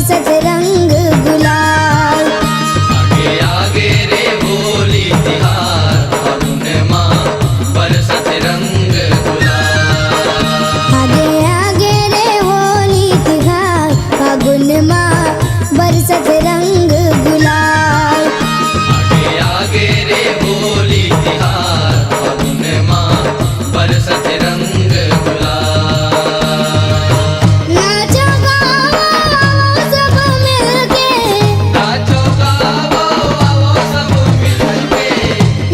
बरसत रंग गुलाल। आगे आगे रे होली तिहार फागुन माँ बरसत रंग गुलाल। आगे आगे रे होली तिहार फागुन माँ बरसत रंग गुलाल। आगे आगे रे होली तिहार फागुन माँ बरसत रंग गुलाल। नाचो गाओ सब मिलके, नाचो गाओ आओ सब मिलके,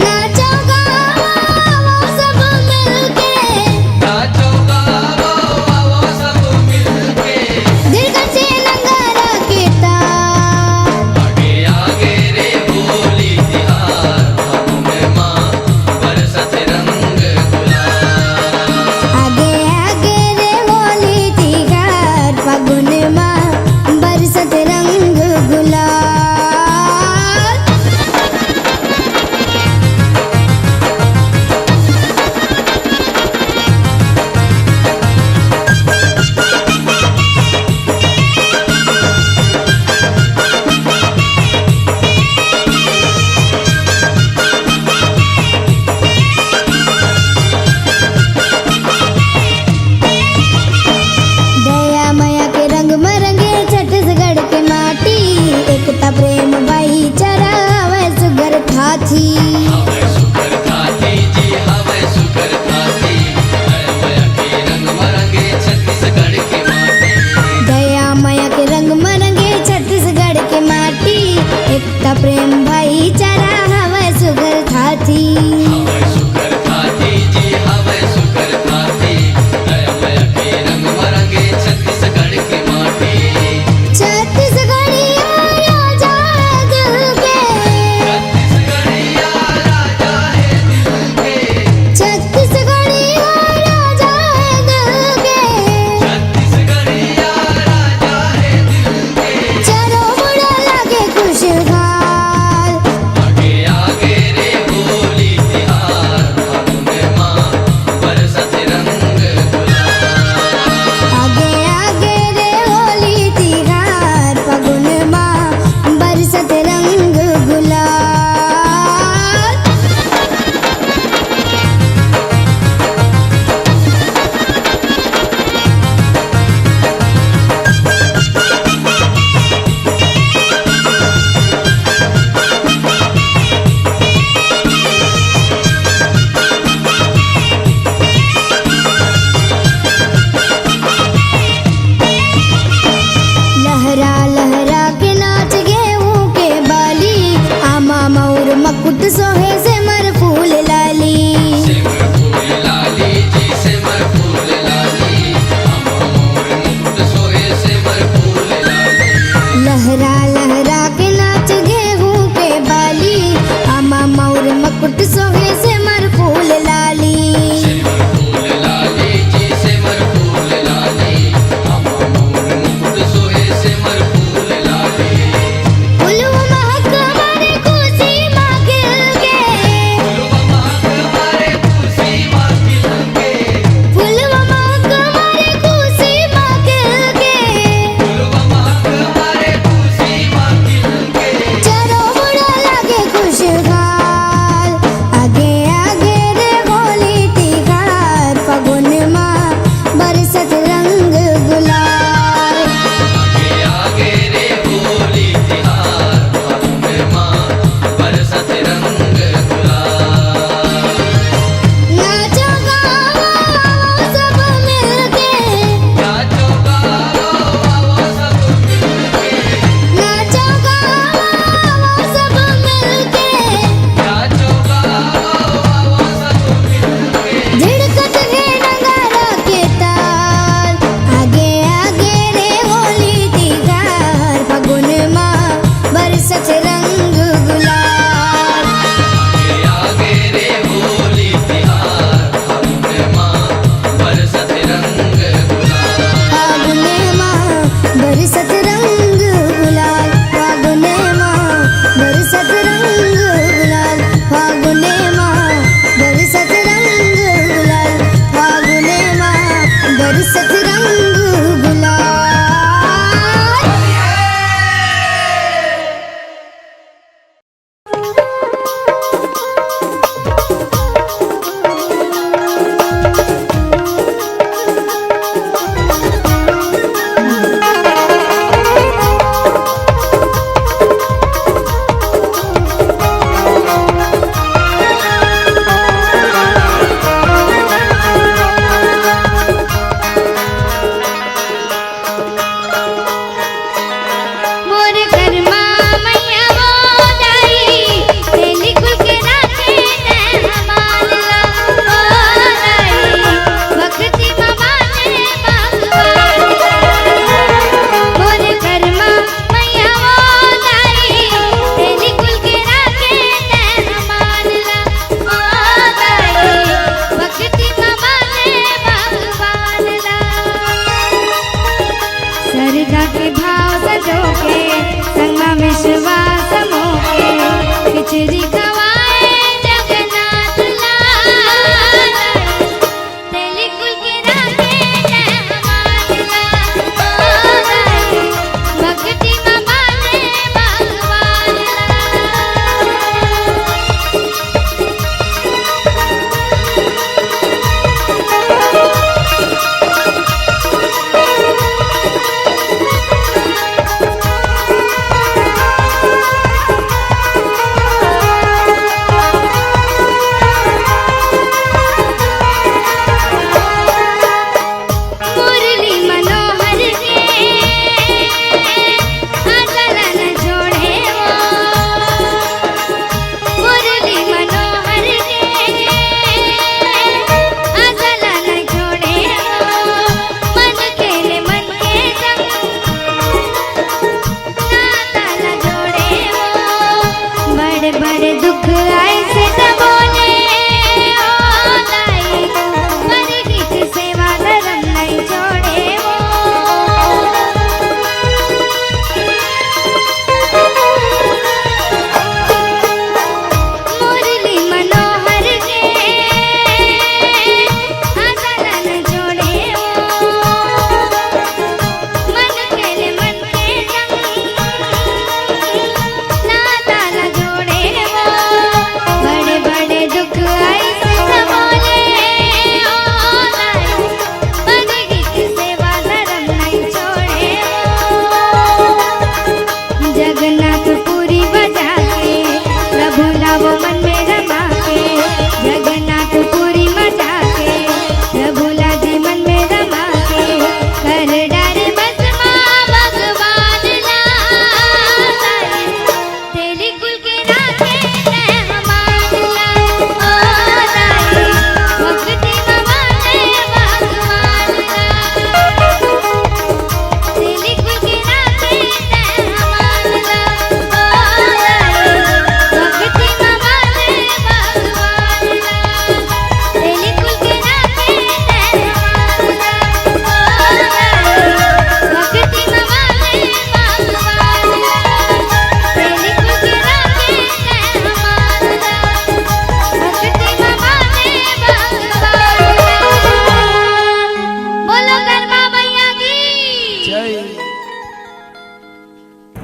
नाचो गाओ सब मिलके, नाचो गाओ आओ सब मिलके। दिलकश नगारा के तार।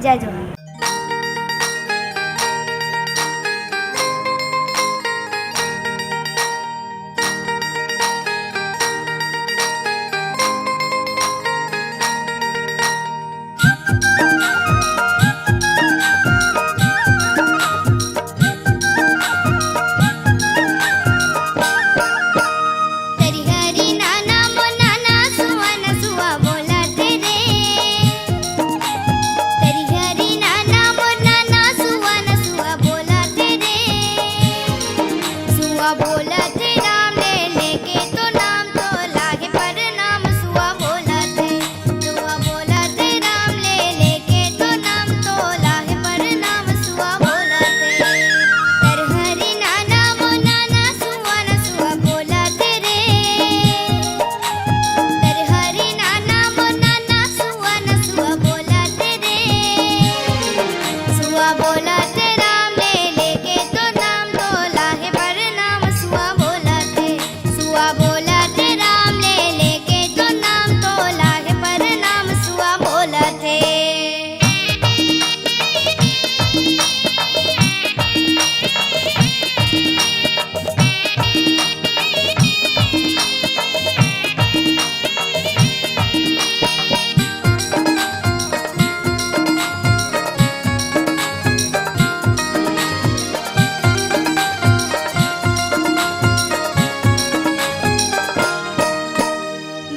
जय जवान। तेरी हरी नाना मो नाना सुआ न सुआ बोला तेरे। तेरी हरी नाना मो नाना सुआ न सुआ बोला तेरे। सुआ बोला थे राम ले लेके तो नाम तो लागे पर नाम सुआ बोला थे। सुआ बोला थे राम ले लेके तो नाम तो लागे पर नाम सुआ बोला थे। तेरी हरी नाना मो नाना सुआ न सुआ बोला तेरे। तेरी हरी नाना मो नाना सुआ न सुआ बोला तेरे। सुआ बोला थे राम ले लेके तो नाम तो लागे पर नाम सुआ बोला थे। सुआ बोला थे राम ले लेके तो नाम तो लागे पर नाम सुआ बोला थे।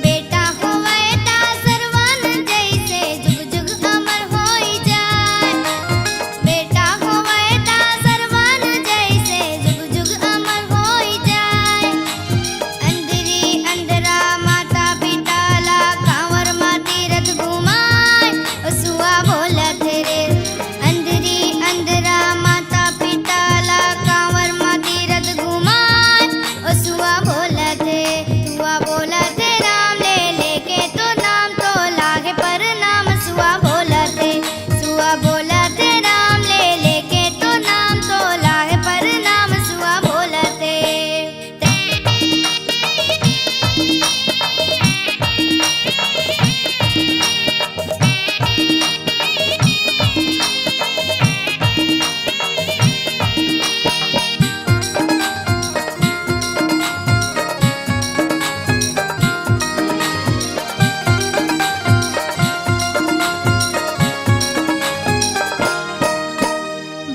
बेटा होवे ता सरवन जैसे जुग जुग अमर होई जाए। बेटा होवे ता सरवन जैसे जुग जुग अमर होई जाए। अंधरी अंधरा माता पिता ला कांवर मा तीरथ घुमाए। ओ सुआ बोला थे रे। अंधरी अंधरा माता पिता ला कांवर मा तीरथ घुमाए। ओ सुआ बोला थे। सुआ बोला थे राम ले लेके तो नाम तो लागे पर नाम सुआ बोला थे। सुआ बोला थे राम ले लेके तो नाम तो लागे पर नाम सुआ बोला थे।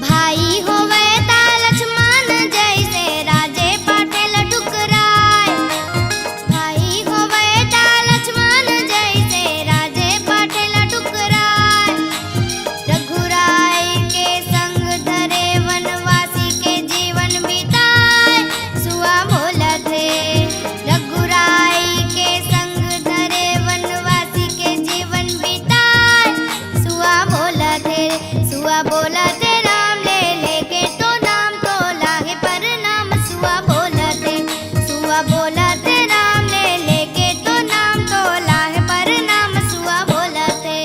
भाई होवे ता लक्ष्मण जैसे राजे पाटेल ठुकराए। भाई होवे ता लक्ष्मण जैसे राजे पाटेल ठुकराए। रघुराय के संग धरे वनवासी के जीवन बिताए। सुआ बोला थे। रघुराय के संग धरे वनवासी के जीवन बिताए। सुआ बोला थे। सुआ बोला थे राम ले लेके तो नाम तो लागे पर नाम सुआ बोला थे। सुआ बोला थे राम ले लेके तो नाम तो लागे पर नाम सुआ बोला थे।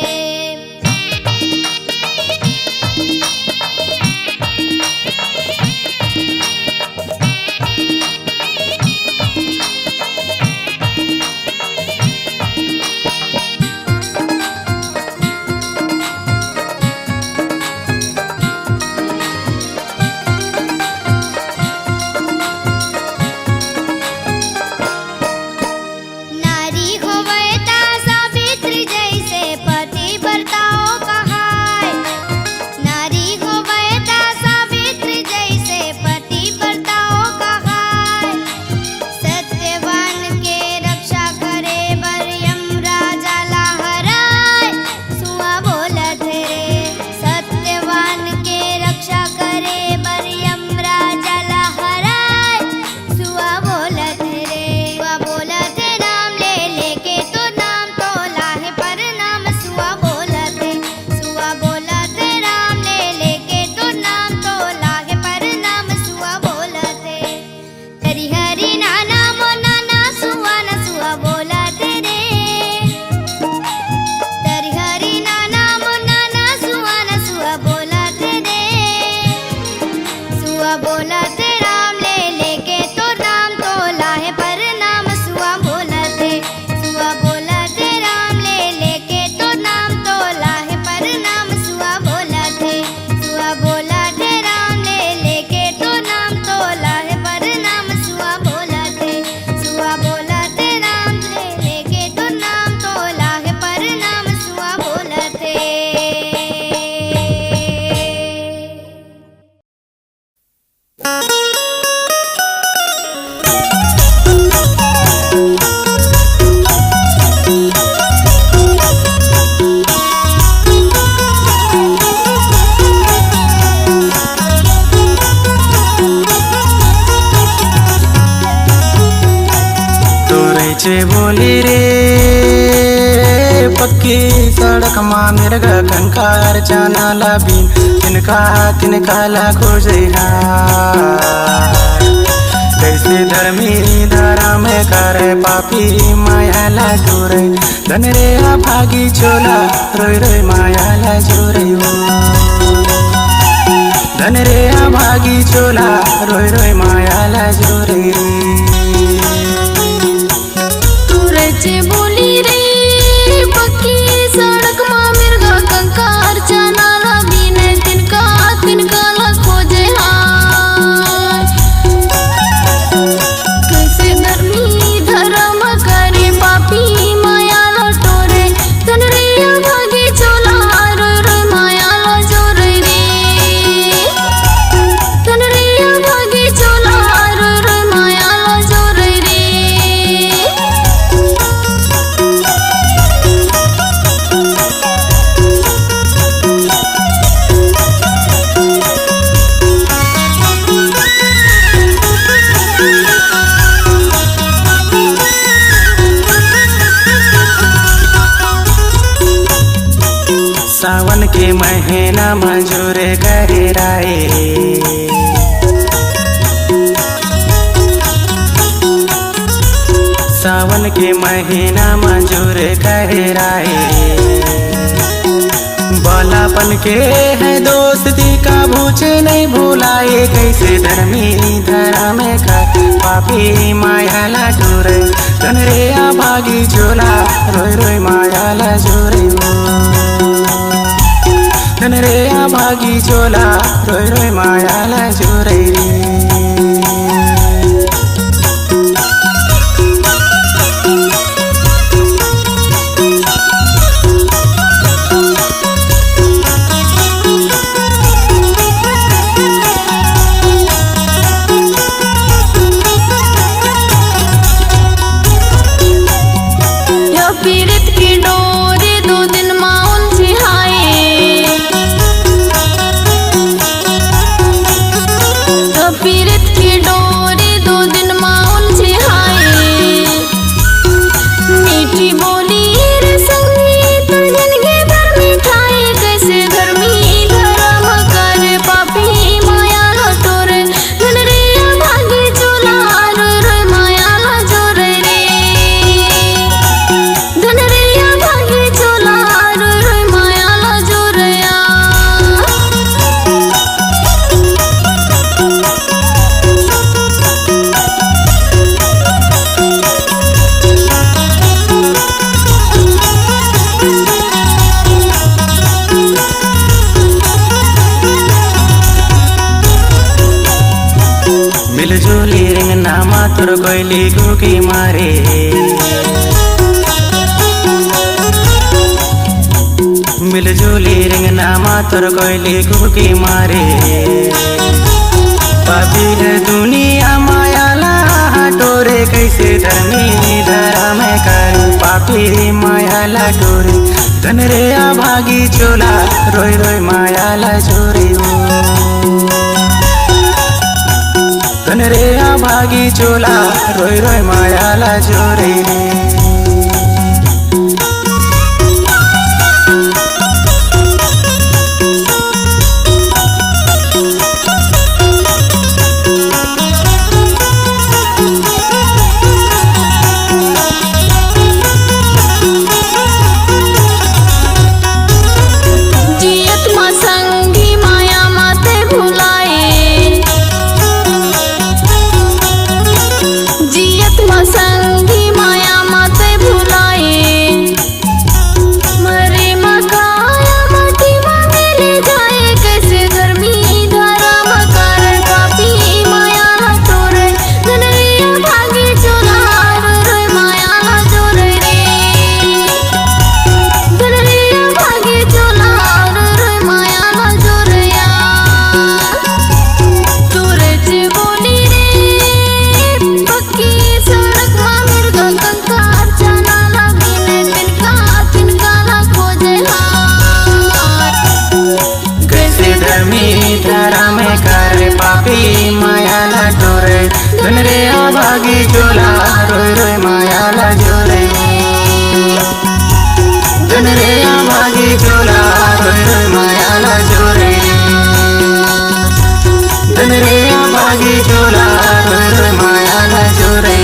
कैसे बोली रे पक्की सड़क माँ मिर्गा कंकार जाना लाबिन तिनका ला खोजे कैसे धर्मी धारा में करे पापी माया ला जोरे धन रे भागी चोला रोई रोई माया ला जोरे धन रे भागी चोला रोई रोई माया ला जोरे तुरचे बोली रे पक्की सड़क माँ मिर्गा कंकार जाना लाबिन तिनका ला खोजे कैसे धर्मी धर्म करे पापी माया ला टोरे धन रे भागी चोला रोई रोई माया ला जोरे रे धन रे भागी चोला रोई रोई माया ला जोरे रे सावन के महीना मंजूरे गहराए सावन के महीना मंजूरे गहराए बालापन के है दोस्ती का भूचे नहीं भूलाए कैसे धर्मी धरा में कर पापी माया ला टोरे धन रे भागी चोला रोई रोई माया ला जोरे धन रे भागी चोला रोई रोई माया ला जोरे पीड़ित की डोरे 2 दिन माँ उलझी हाय पीड़ित की डोरे 2 दिन माँ उलझी हाय मीठी बोली रे संगीत जिंदगी भर मिठाई कैसे धर्मी धर्म करे पापी माया ला टोरे धन रे भागी चोला रोई रोई माया ला जोरे रे धन रे भागी चोला रोई रोई माया ला जोरया मिलजुली रिंग नामा तुर कोयली गुकी मारे मिलजुली रिंग नामा तुर कोयली गुकी मारे पापी है दुनिया माया ला टोरे कैसे धर्मी धरा में कर पापी माया ला टोरे धन रे भागी चोला रोई रोई माया ला जोरे धन रे भागी चोला रोई रोई माया ला जोरे जियत माँ संगी माया माते भुलाए जियत माँ संगी माया माते भुलाए मरे माँ काया माटी माँ मिले जाए कैसे धर्मी धरा माँ कारण पापी माया ला टोरे धन रे भागी चोला रोई रोई माया ला जोरे रे धन रे भागी चोला रोई रोई माया ला जोरया तुरचे बोली रे पक्की सड़क माँ मिर्गा कंकार जाना लाबिन तिनका ला खोजे कैसे धर्मी धरा में करे पापी माया ला टोरे धन रे भागी चोला रोई रोई माया ला जोरे जन रे भागी चोला मायाला जोरे जन रे भागी चोला मायाला जोरे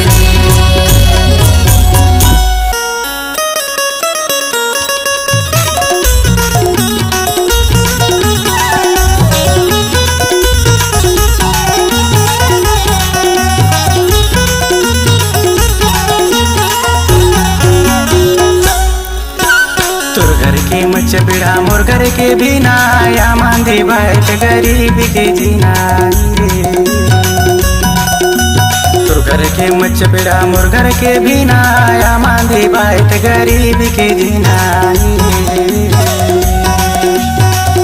मच बिड़ा मोर घर के बिना या मांदी बैठ गरीब के जीना तुर घर के मच बिड़ा मोर घर के बिना या मांदी बैठ गरीब के जीना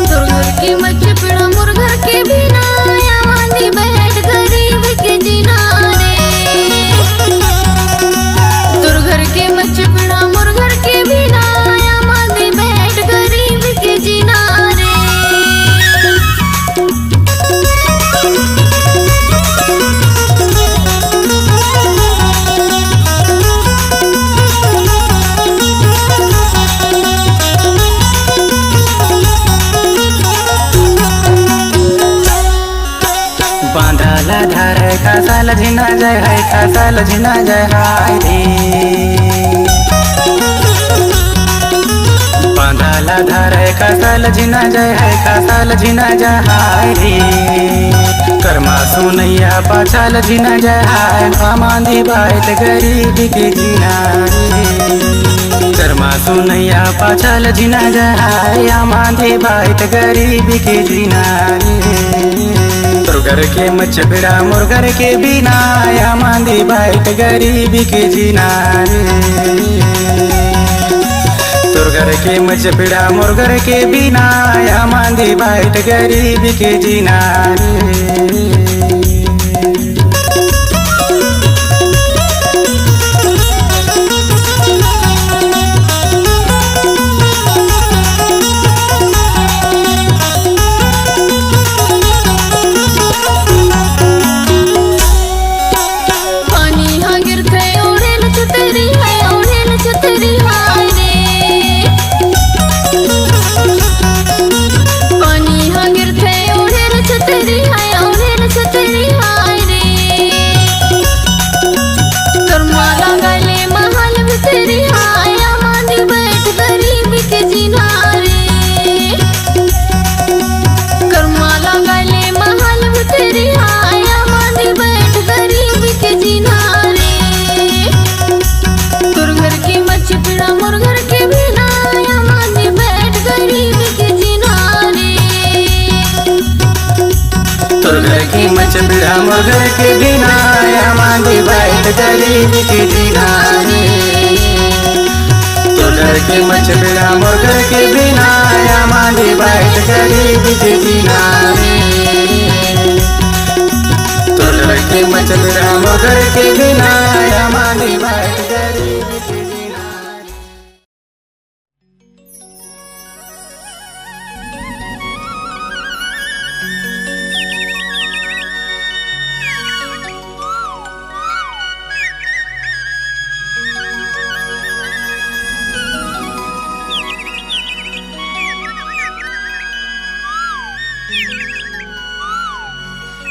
तुर घर के मच बिड़ा मोर घर के बिना या मांदी बैठ गरीब के जीना रे तुर घर के मच बिड़ा मोर घर के बिना बांधला धार खासाल झिना जय है खासाल झिना जय हाय रे बांधला धार खासाल झिना जय है खासाल झिना जय हाय रे कर्मा सुनैया पाछाल झिना जय हाय मामांदी बैठ गरीब के जीना रे कर्मा सुनैया पाछाल झिना जय हाय मामांदी बैठ गरीब के जीना रे घर के मच बिड़ा मोर घर के बिना या मांदी बैठ गरीब के जीना रे तुर घर के मच बिड़ा मोर घर के बिना या मांदी बैठ गरीब के जीना रे मच बिड़ा मोर घर के बिना या मांदी बैठ गरीब के जीना रे तो घर के मच बिड़ा मोर घर के बिना या मांदी बैठ गरीब के जीना रे तो घर के मच बिड़ा मोर घर के बिना या मांदी बैठ गरीब के जीना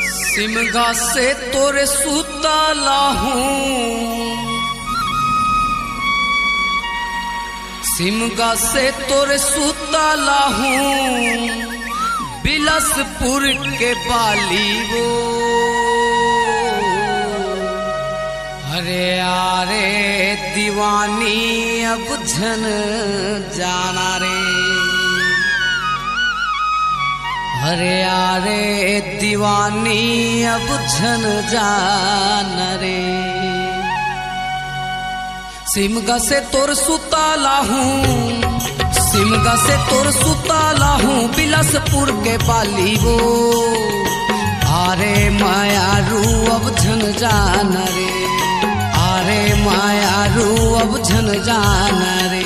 सिमगा से तोरे सुताला हूँ सिमगा से तोरे सुताला हूँ बिलासपुर के बाली वो अरे आरे दीवानी अब झन जाना रे अरे आरे दीवानी अब झन जान रे सिमगा से तोर सुताला हूँ सिमगा से तोर सुताला हूँ बिलासपुर के बाली वो आरे माया रू अब झन जान रे आरे माया रू अब झन जान रे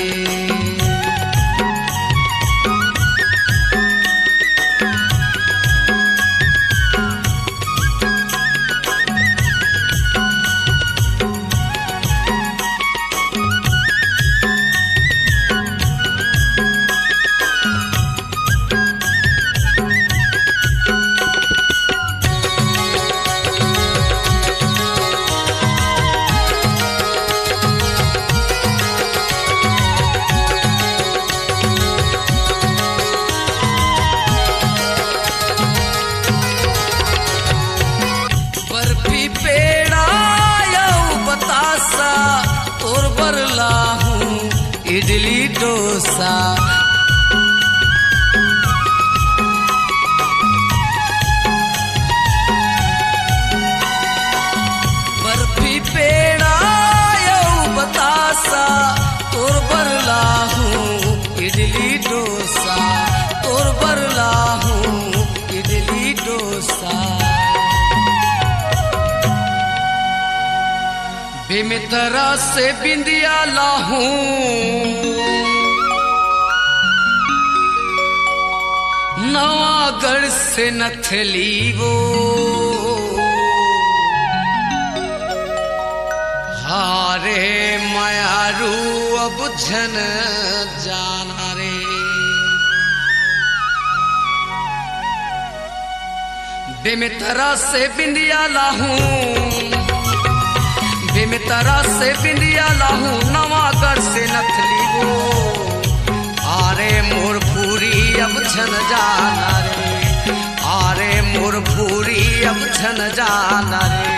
डोसा। बर्फी पेड़ा यऊ बतासा तोर बरला हूँ इडली डोसा, तोर बरला हूँ इडली डोसा। बेमितरा से बिंदिया लाहूं, नवागढ़ से नथली वो, हारे मायारू अब झन जाना रे। बेमितरा से बिंदिया लाहूं, बेमितरा से बिंदिया लाहूं, नवागढ़ से नथली वो, आरे मोर पूरी अब झन जाना रे, आरे मोर पूरी अब झन जाना रे।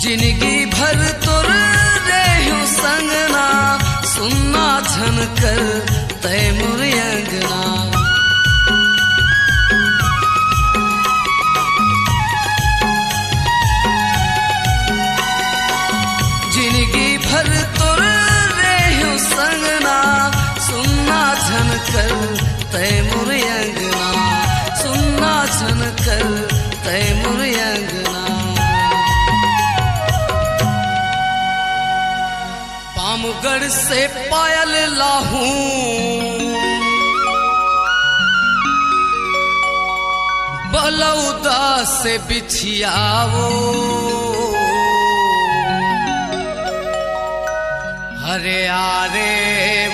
जिंदगी भर तुर रेहूं संगना, सुनना झन कर तैमुर अंगना। जिंदगी भर तुर रेहूं संगना, सुनना झन कर तैमुर अंगना, सुनना झन कर तैमुर अंगना। पामगढ़ से पायल लाहूं, बलौदा से बिछियावो, हरे आरे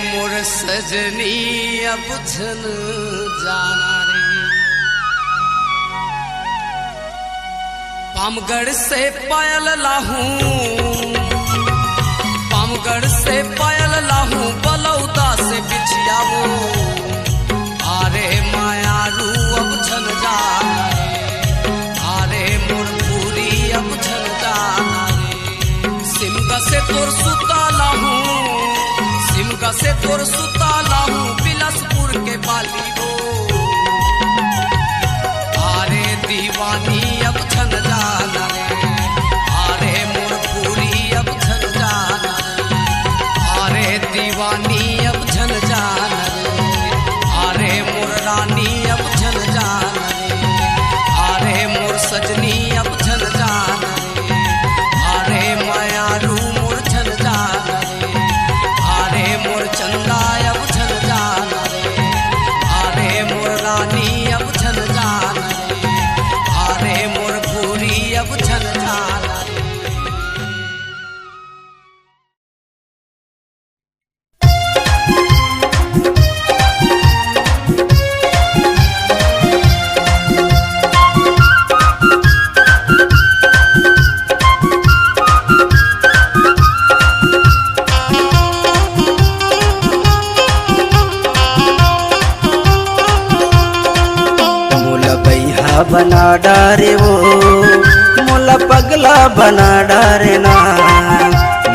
मोर सजनी अब झन जाना रे। पामगढ़ से पायल लाहूं, पामगढ़ से पायल लाहूं, बलौदा से बिछियावो, आरे मायारू अब झन जाना रे, आरे मोर पूरी अब झन जाना रे। सिमगा से तोर सुता लाहूं, सिमगा से तोर सुता लाहूं, बिलासपुर के बाली वो, आरे दीवानी अब झन जाना रे, आरे मोर पूरी अब झन जाना रे, आरे दीवानी अब झन जाना रे, आरे मोर रानी अब झन जाना रे, आरे मोर सजनी अब झन जाना रे, आरे मायारू मोर झन जाना रे, आरे मोर चंदा अब झन जाना रे, आरे मोर रानी अब झन जाना रे, आरे मोर पूरी अब झन जाना रे। बना डारे वो, मोला पगला बना डारे ना,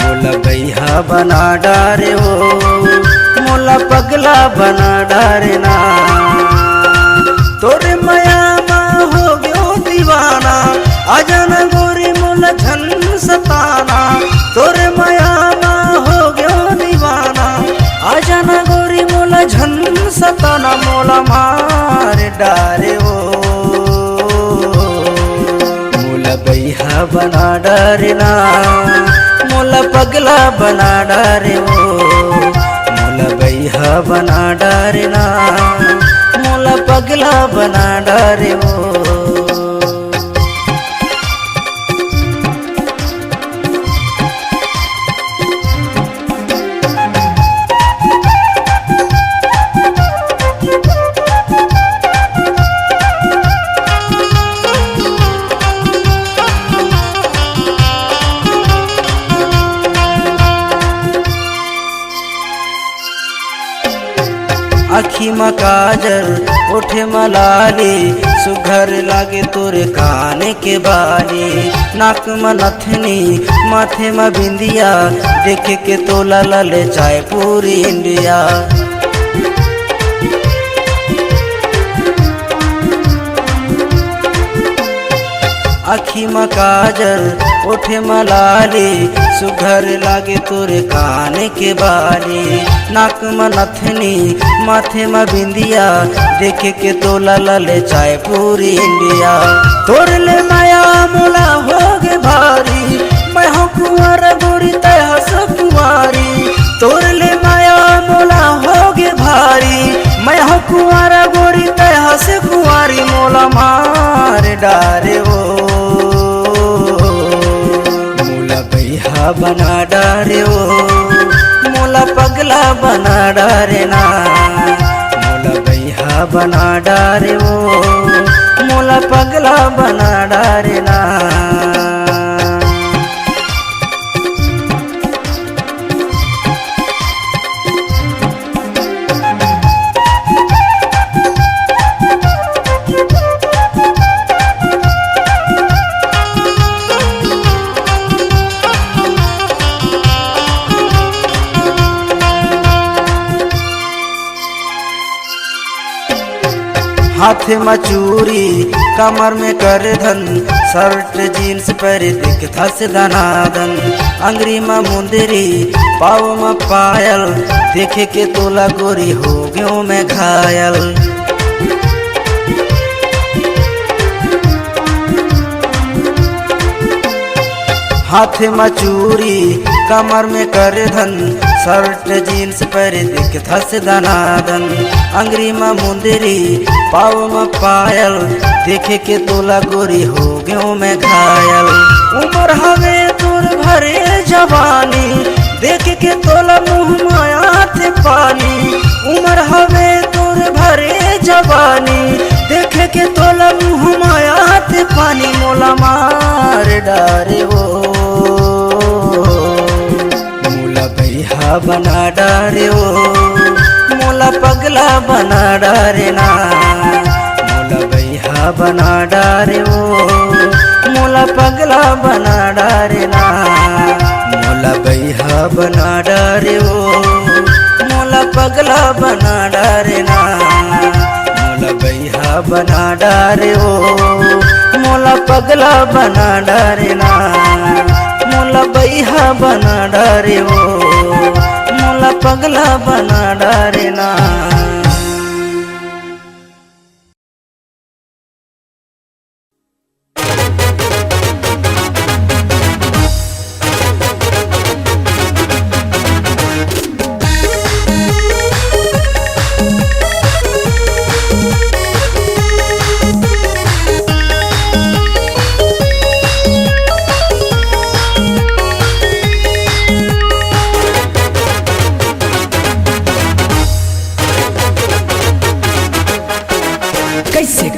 मोला बैहा बना डारे वो, मोला पगला बना डारे ना। तोरे माया माँ हो गयो दीवाना, आजाना गोरी मोला झन सताना। तोरे माया माँ हो गयो दीवाना, आजाना गोरी मोला झन सताना। मोला मार डारे वो, बैहा बना डारे ना, मोला पगला बना डारे वो, मोला बैहा बना डारे ना, मोला पगला बना डारे वो। आखी में काजल ओठे में लाली सुघर लागे तोरे काने के बाली नाक में नथनी माथे में बिंदिया देखे के तोला लले चाय पूरी इंडिया आखी में काजल ओठे में लाली सुघर लागे तोरे काने के बाली नाक में नथनी माथे में बिंदिया देखे के तोला लले चाय पूरी इंडिया तोर ले माया मोला होगे भारी मैं हो कुंवर गोरी तय हस कुंवारी तोर ले माया मोला होगे भारी मैं हो कुंवर गोरी तय हस कुंवारी मोला मार डारे वो बना डारे ओ मोला पगला बना डारे ना मोला बैहा बना डारे ओ मोला पगला बना डारे ना हाथ में चूरी कमर में कर धन शर्ट जीन्स पर दिख धस धनादन अंगरी में मुंदरी पाव में पायल देखे के तोला गोरी हो गयो मैं घायल हाथ में चूरी कमर में कर धन शर्ट जीन्स पर दिख धस धनादन अंगरी में मुंदरी पाव में पायल देखे के तोला गोरी हो गयो मैं घायल उम्र हवे तोर भरे जवानी देखे के तोला मुँह माया थे पानी उम्र हवे तोर भरे जवानी देखे के तोला मुँह माया थे पानी मोला मार डारे वो मोला बैहा बना डारे ओ मोला पगला बना डारे ना मोला बैहा बना डारे ओ मोला पगला बना डारे ना मोला बैहा बना डारे ओ मोला पगला बना डारे ना मोला बैहा बना डारे ओ मोला पगला बना डारे ना मोला बैहा बना डारे ओ मोला पगला बना डारे ना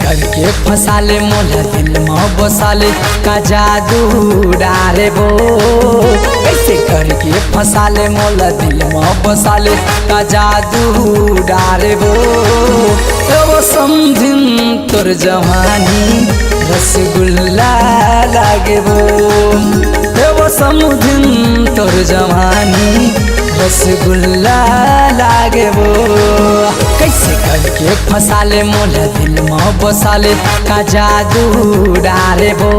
करके फसाले मोला दिल में बसाले का जादू डारे वो कैसे करके फसाले मोला दिल में बसाले का जादू डारे वो समझिन तोर जवानी रसगुल्ला लागे वो समझिन तोर जवानी रसगुल्ला लागे वो कैसे करके फसाले मोला दिल में बसाले का जादू डारे वो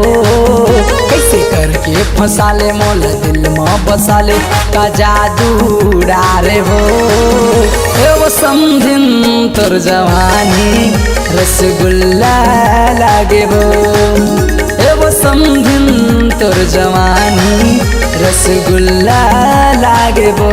कैसे करके फसाले मोला दिल में बसाले का जादू डारे वो समझिन तोर जवानी रसगुल्ला लागे वो समझिन तोर जवानी रसगुल्ला लागे वो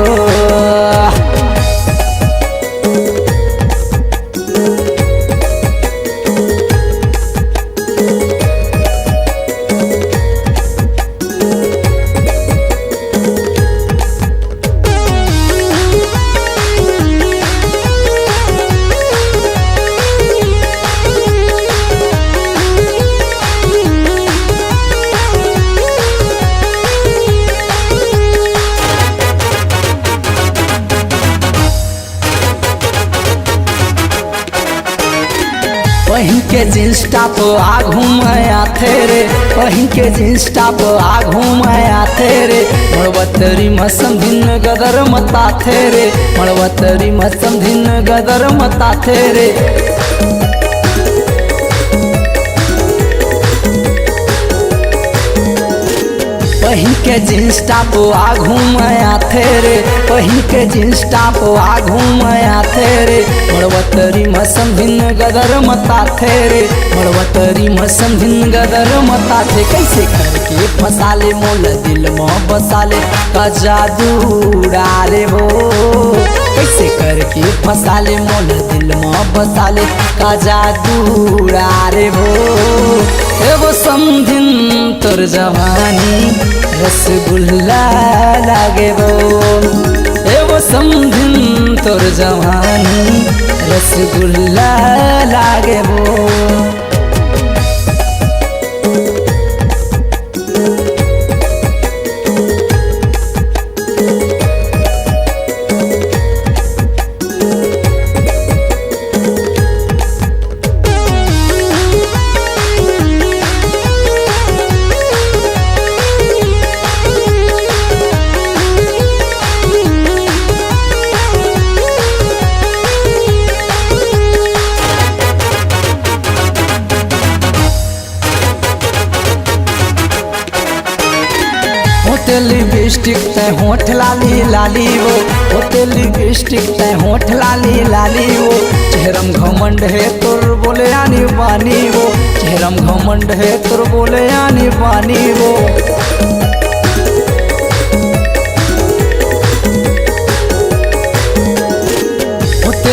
पहिन के जींस टॉप आ घूमया थे रे, पहिन के जींस टॉप आ घूमया थे रे, मड़वतरी मसम दिन गदर मता थे रे, मड़वतरी मसम दिन गदर मता थे रे। पहिन के जींस टॉप आ घूमया थे रे, पहिन के जींस टॉप आ घूमया थे रे, मड़वतरी मसम भिन गदर मता थे रे, मड़वतरी मसम भिन गदर मता थे। कैसे करके फसाले मोल दिल में बसाले का जादू डाले हो, कैसे करके फसाले मोल दिल में बसाले का जादू डाले हो। एगो समझिन तोर जवानी रसगुल्ला लागे वो, एगो समझिन तोर जवानी रसगुल्ला लागे वो। लिपस्टिक ते होठ लाली लाली वो, होते लिपस्टिक ते होठ लाली लाली वो, चेहरम घमंड है तोर बोले आनी बानी वो, चेहरम घमंड है तोर बोले आनी बानी वो।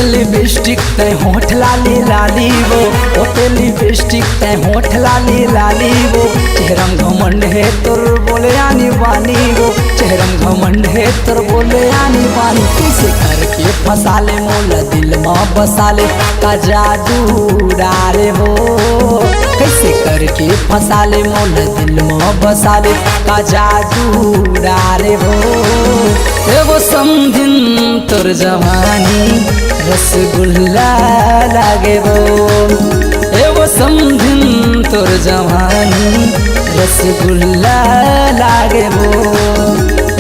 लिपस्टिक ते होठ लाली लाली वो, होते लिपस्टिक ते होठ लाली लाली वो, चेहरम घमंड है तोर बोले आनी बानी वो, चेहरम घमंड है तोर बोले आनी बानी। कैसे करके फसाले मोल दिल में बसाले का जादू डाले हो, कैसे करके फसाले मोल दिल में बसाले का जादू डाले हो। एगो समझिन तोर जवानी रसगुल्ला लागे वो, एगो समझिन तोर जवानी रसगुल्ला लागे वो,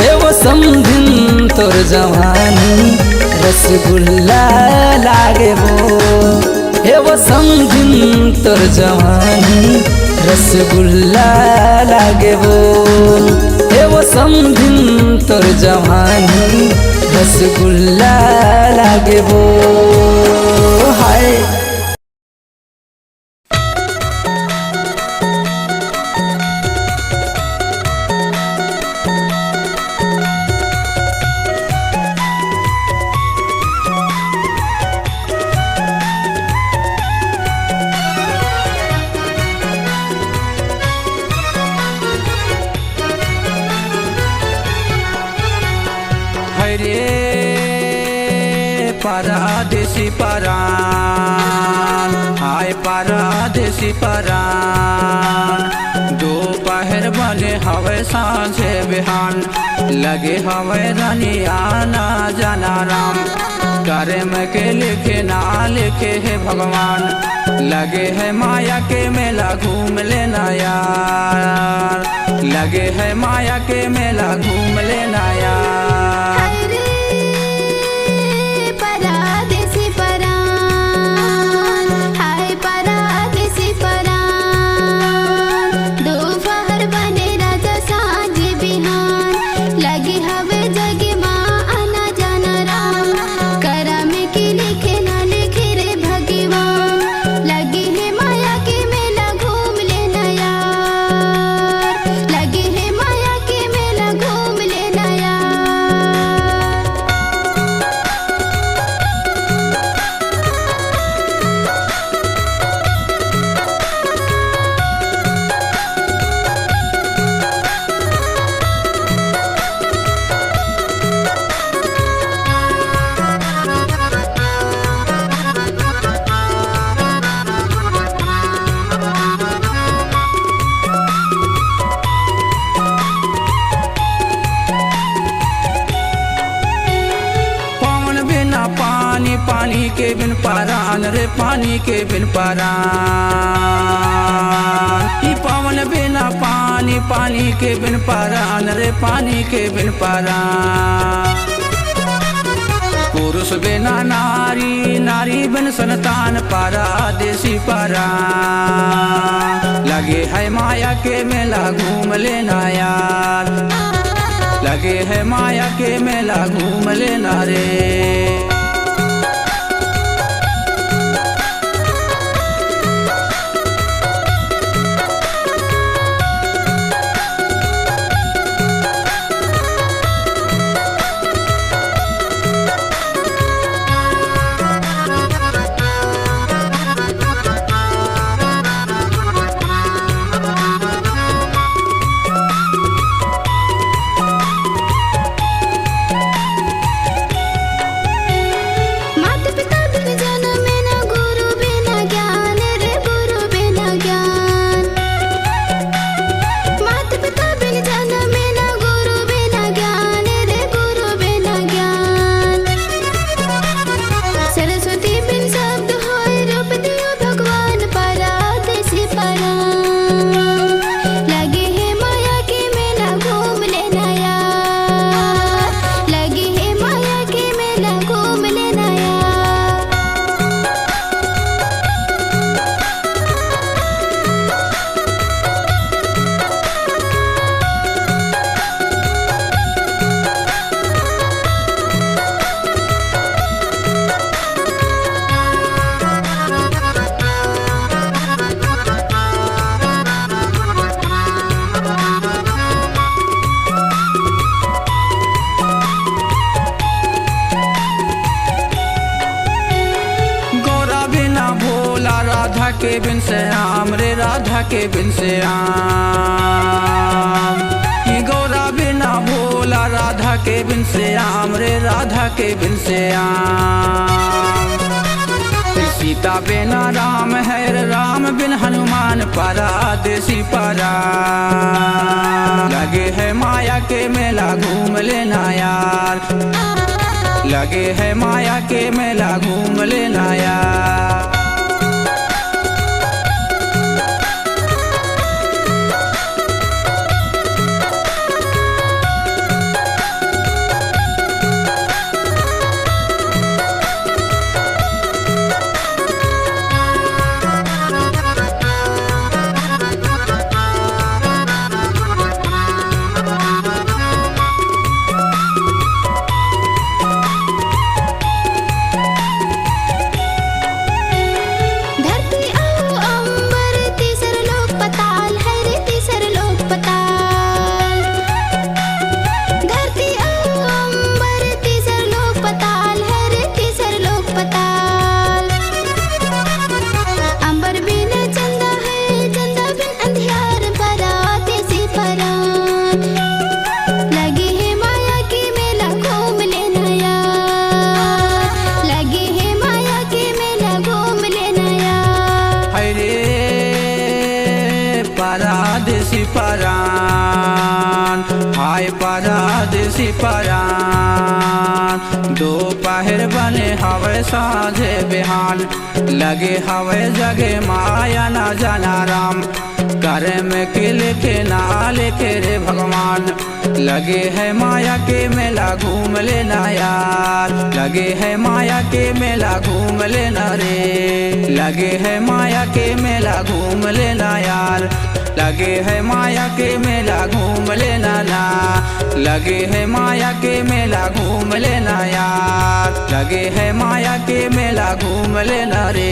एगो समझिन तोर जवानी रसगुल्ला लागे वो, एगो समझिन तोर जवानी रसगुल्ला लागे वो, एगो समझिन तोर जवानी रसगुल्ला लागे वो। हाय परदेसी परान, हाय परदेसी परान, दोपहर बने हवे सांझे बिहान, लगे हवे रानी आना जाना राम, करे में के लिखे ना लिखे है भगवान, लगे है माया के मेला घूम लेना यार, लगे है माया के मेला घूम लेना यार। लगे है माया के मेला घूम लेना यार। पानी के बिन पारान रे पानी के बिन पारान ई पवन बिना पानी पानी के बिन पारान रे पानी के बिन पारान पुरुष बिना नारी नारी बिन संतान पारादेसी पारान लगे है माया के मेला घूम लेना यार लगे है माया के मेला घूम लेना रे राधा के बिन श्याम रे राधा के बिन श्याम ये गौरा बिना भोला राधा के बिन श्याम रे राधा के बिन श्याम सीता बिना राम है रे राम बिन हनुमान पारादेसी पारा लगे है माया के मेला घूम लेना यार लगे है माया के मेला घूम लेना यार पारादेसी परान हाय पारादेसी परान दोपहर बने हवे साँझे बिहान लगे हवे जगे माया ना जाना राम करे में के लिखे ना लिखे रे भगवान लगे है माया के मेला घूम लेना यार लगे है माया के मेला घूम लेना रे लगे है माया के मेला घूम लेना यार लगे है माया के मेला घूम लेना ना लगे है माया के मेला घूम लेना यार लगे है माया के मेला घूम लेना रे।